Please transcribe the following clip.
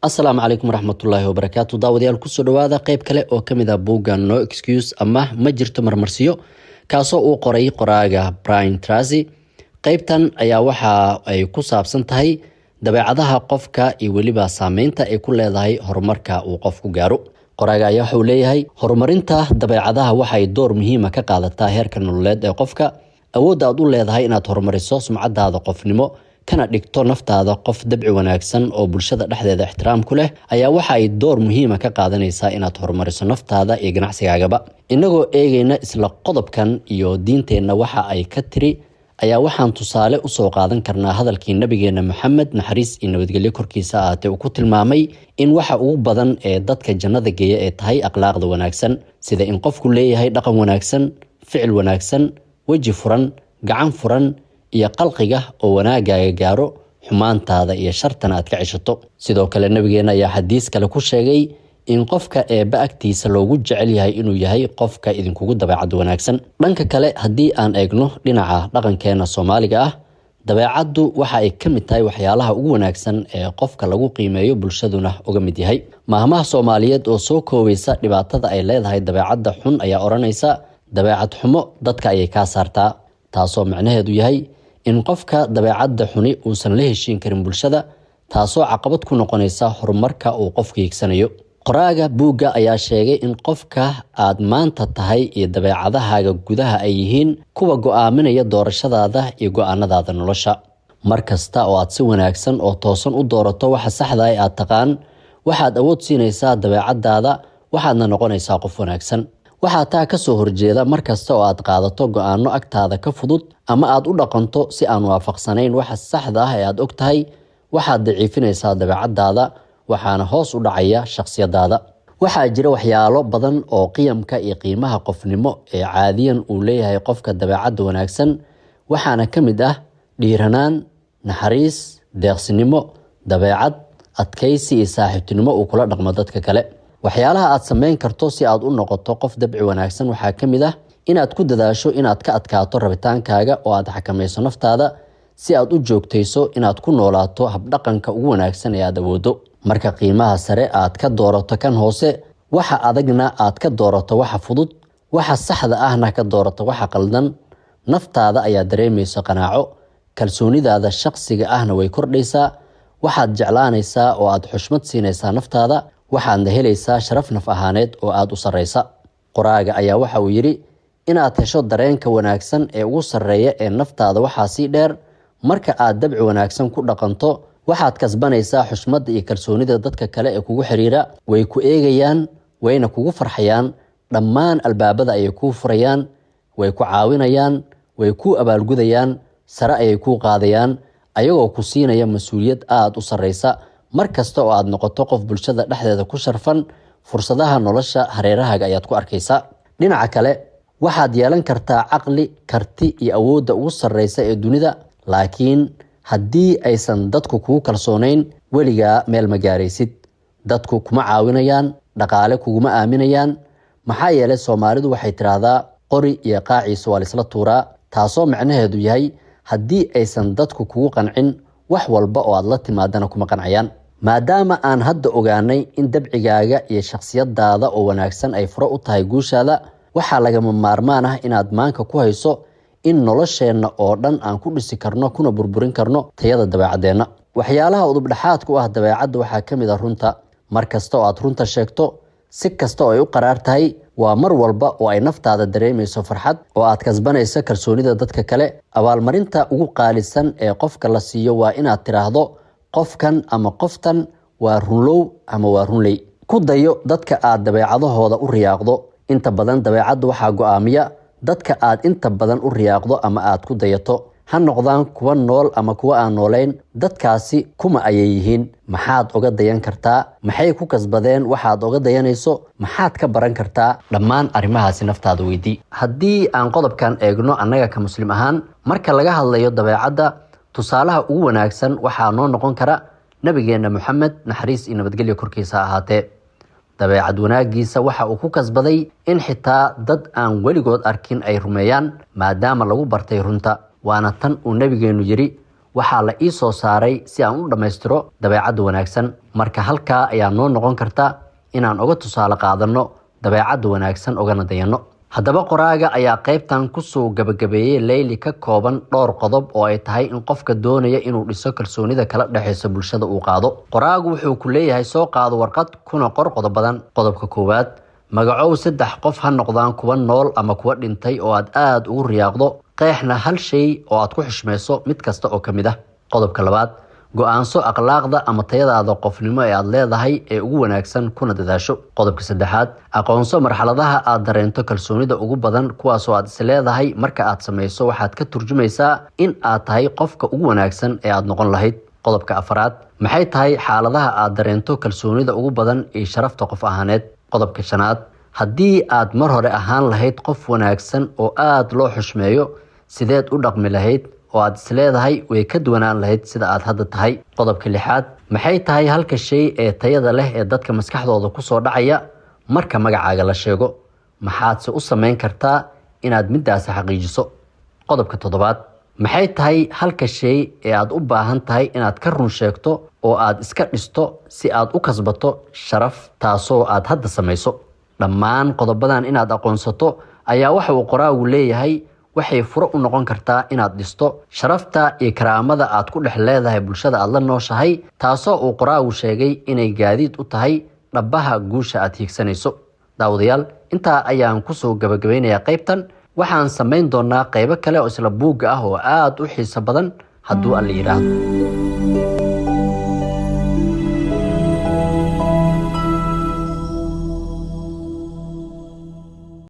Asalaamu calaykum waraxmatullaahi wabarakaatu. Daawadayaal ku soo dhawaada qayb kale oo ka mid ah buugga No Excuse ama ma jirto marmarsiyo kaasoo uu qoray qoraaga Brian Tracy. Qaybtan ayaa waxa ay ku saabsan tahay dabeecadaha qofka iyo weliba saameynta ay ku leedahay horumarka uu qofku gaaro. Qoraaga ayaa wuxuu leeyahay horumarinta dabeecadaha waxay door muhiim ah ka qaadataa heerka nololeed ee qofka. Awoodda aad u leedahay inaad horumariso sumcadaada qofnimo kana dhigto naftaada qof dabci wanaagsan oo bulshada dhexdeeda ixtiraam ku leh ayaa waxa ay door muhiim ah ka qaadanaysaa inaad horumariso naftaada iyo ganacsigaagaba. Inagoo eegayna isla qodobkan iyo diinteenna waxa ay ka tiri ayaa waxaan tusaale u soo qaadan karnaa hadalkii nabigeena Maxamed naxariis iyo nabadgelyo korkiisa ahaatee uu ku tilmaamay in waxa ugu badan ee dadka jannada geeya ay tahay akhlaaqda wanaagsan, sida in qofku leeyahay dhaqan wanaagsan, ficil wanaagsan, weji furan, gacan furan iyo qalqiga oo wanaagaaga gaaro xumaantaada iyo shartana aad ka ceshato. Sidoo kale nabigeena ayaa xadiis kale ku sheegay in qofka eebba agtiisa loogu jecel yahay inuu yahay qofka idinkugu dabeecad wanaagsan. Dhanka kale haddii aan eegno dhinaca dhaqankeena Soomaaliga ah, dabeecaddu waxa ay ka mid tahay waxyaalaha ugu wanaagsan ee qofka lagu qiimeeyo bulshaduna uga mid yahay. Maahmaha Soomaaliyeed oo soo koobaysa dhibaatada ay leedahay dabeecadda xun ayaa oranaysa dabeecad xumo dadka ayay ka saartaa, taasoo macnaheedu yahay in qofka dabeecadda xuni uusan la heshiin karin bulshada, taasoo caqabad ku noqonaysa horumarka uu qofku hiigsanayo. Qoraaga buugga ayaa sheegay in qofka aad maanta tahay iyo dabeecadahaaga gudaha ay yihiin kuwa go'aaminaya doorashadaada iyo go'aanadaada nolosha. Markasta oo aad si wanaagsan oo toosan u doorato waxa saxda ah ee aad taqaan, waxaad awood siinaysaa dabeecadaada, waxaadna noqonaysaa qof wanaagsan. Waxaa taa ka soo horjeeda markasta oo aad qaadato go'aano agtaada ka fudud ama aad u dhaqanto si aan waafaqsanayn waxa saxda ah ee aad og tahay, waxaad daciifinaysaa dabeecadaada, waxaana hoos u dhacaya shakhsiyadaada. Waxaa jira waxyaalo badan oo qiyamka iyo qiimaha qofnimo ee caadiyan uu leeyahay qofka dabeecadda wanaagsan, waxaana ka mid ah dhiiranaan, naxariis, deeqsinimo, dabeecad, adkaysi iyo saaxiibtinimo uu kula dhaqmo dadka kale. Waxyaalaha aad sameyn karto si aad u noqoto qof dabci wanaagsan waxaa ka mid ah inaad ku dadaasho inaad ka adkaato rabitaankaaga oo aad xakamayso naftaada si aad u joogtayso inaad ku noolaato habdhaqanka ugu wanaagsan ee aad awoodo. Marka qiimaha sare aad ka doorato kan hoose, waxa adagna aad ka doorato waxa fudud, waxa saxda ahna ka doorato waxa qaldan, naftaada ayaa dareemayso qanaaco, kalsoonidaada shakhsiga ahna way kordhaysaa, waxaad jeclaanaysaa oo aad xushmad siinaysaa naftaada, waxaadna helaysaa sharaf naf ahaaneed oo aad u sarreysa. Qoraaga ayaa waxa uu yidhi inaad hesho dareenka wanaagsan ee ugu sarreeya ee naftaada waxaa sii dheer, marka aad dabci wanaagsan ku dhaqanto waxaad kasbanaysaa xushmadda iyo kalsoonida dadka kale ee kugu xiriira. Way ku eegayaan, wayna kugu farxayaan, dhammaan albaabada ayay kuu furayaan, way ku caawinayaan, way kuu abaalgudayaan, sare ayay kuu qaadayaan, ayagoo ku siinaya mas-uuliyad aad u sarreysa. Markasta oo aad noqoto qof bulshada dhexdeeda ku sharfan, fursadaha nolosha hareerahaaga ayaad ku arkaysaa. Dhinaca kale, waxaad yeelan kartaa caqli, karti iyo awoodda ugu sarreysa ee dunida, laakiin haddii aysan dadku kugu kalsoonayn, weligaa meel ma gaaraysid. Dadku kuma caawinayaan, dhaqaale kuguma aaminayaan, maxaa yeelay Soomaalidu waxay tiraahdaa qori iyo qaaciisa waa la isla tuuraa, taasoo macnaheedu yahay haddii aysan dadku kugu qancin, wax walba oo aad la timaadana kuma qancayaan. Maadaama aan hadda ogaanay in dabcigaaga iyo shakhsiyadaada oo wanaagsan ay furo u tahay guushaada, waxaa lagama maarmaan ah inaad maanka ku hayso in nolosheenna oo dhan aan ku dhisi karno kuna burburin karno tayada dabeecadeenna. Waxyaalaha udubdhaxaadka u ah dabeecadda waxaa ka mid ah runta. Markasta oo aad runta sheegto, si kasta oo ay u qaraar tahay, waa mar walba oo ay naftaada dareemayso farxad oo aad kasbanayso kalsoonida dadka kale. Abaalmarinta ugu qaalisan ee qofka la siiyo waa inaad tiraahdo qofkan ama qoftan waa runlow ama waa runley. Ku dayo dadka aad dabeecadahooda u riyaaqdo. Inta badan dabeecadda waxaa go'aamiya dadka aad inta badan u riyaaqdo ama aad ku dayato, ha noqdaan kuwa nool ama kuwa aan noolayn. Dadkaasi kuma ayay yihiin, maxaad oga dayan kartaa, maxay ku kasbadeen waxaad oga dayanayso, maxaad ka baran kartaa? Dhammaan arrimahaasi naftaada weydii. Haddii aan qodobkan eegno annaga ka muslim ahaan, marka laga hadlayo dabeecadda, tusaalaha ugu wanaagsan waxaa noo noqon kara nabigeena Maxamed naxariis iyo nabadgelyo korkiisa ahaatee. dabeecad wanaagiisa waxa uu ku kasbaday in xitaa dad aan weligood arkin ay rumeeyaan maadaama lagu bartay runta. waana tan uu nabigeenu yiri waxaa la ii soo saaray si aan u dhameystiro dabeecad wanaagsan. marka halkaa ayaa noo noqon karta inaan uga tusaale qaadano dabeecad wanaagsan ogana dayano. haddaba qoraaga ayaa qaybtan kusoo gabagabeeyay Layli ka kooban dhowr qodob oo ay tahay in qofka doonaya inuu dhiso kalsoonida kala dhaxaysa bulshada uu qaado. qoraagu wuxuu ku leeyahay soo qaado warqad kuna qor qodob badan. qodobka koowaad, magacow 3 qof ha noqdaan kuwa nool ama kuwa dhintay oo aad ugu riyaaqdo, qeexna hal shay oo aad ku xishmayso mid kasta oo kamid ah. qodobka labaad, go'aanso akhlaaqda ama tayadaada qofnimo ee aad leedahay ee ugu wanaagsan kuna dadaasho. qodobka saddexaad, aqoonso marxaladaha aad dareento kalsoonida ugu badan kuwaas oo aad is leedahay marka aad samayso waxaad ka turjumaysaa in aad tahay qofka ugu wanaagsan ee aad noqon lahayd. qodobka afaraad, maxay tahay xaaladaha aad dareento kalsoonida ugu badan ee sharafta qof ahaaneed. qodobka shanaad, haddii aad mar hore ahaan lahayd qof wanaagsan oo aad loo xushmeeyo, sideed u dhaqmi lahayd oo aad is leedahay way ka duwanaan lahayd sida aad hadda tahay. qodobka lixaad, maxay tahay halka shay ee tayada leh ee dadka maskaxdooda kusoo dhacaya marka magacaaga la sheego, maxaadse u samayn kartaa inaad midaasi xaqiijiso. qodobka toddobaad, maxay tahay halka shay ee aad u baahan tahay inaad ka run sheegto oo aad iska dhisto si aad u kasbato sharaf taasoo aad hadda samayso. dhammaan qodobadan inaad aqoonsato ayaa waxa uu qoraagu leeyahay waxay furo u noqon kartaa inaad dhisto sharafta iyo karaamada aad ku dhex leedahay bulshada aad la nooshahay, taasoo uu qoraagu sheegay inay gaadiid u tahay dhabaha guusha aad hiigsanayso. daawadayaal, intaa ayaan kusoo gabagabeynayaa qaybtan. waxaan samayn doonaa qaybo kale oo isla buugga ah oo aad u xiiso badan hadduu alla yiraahdo.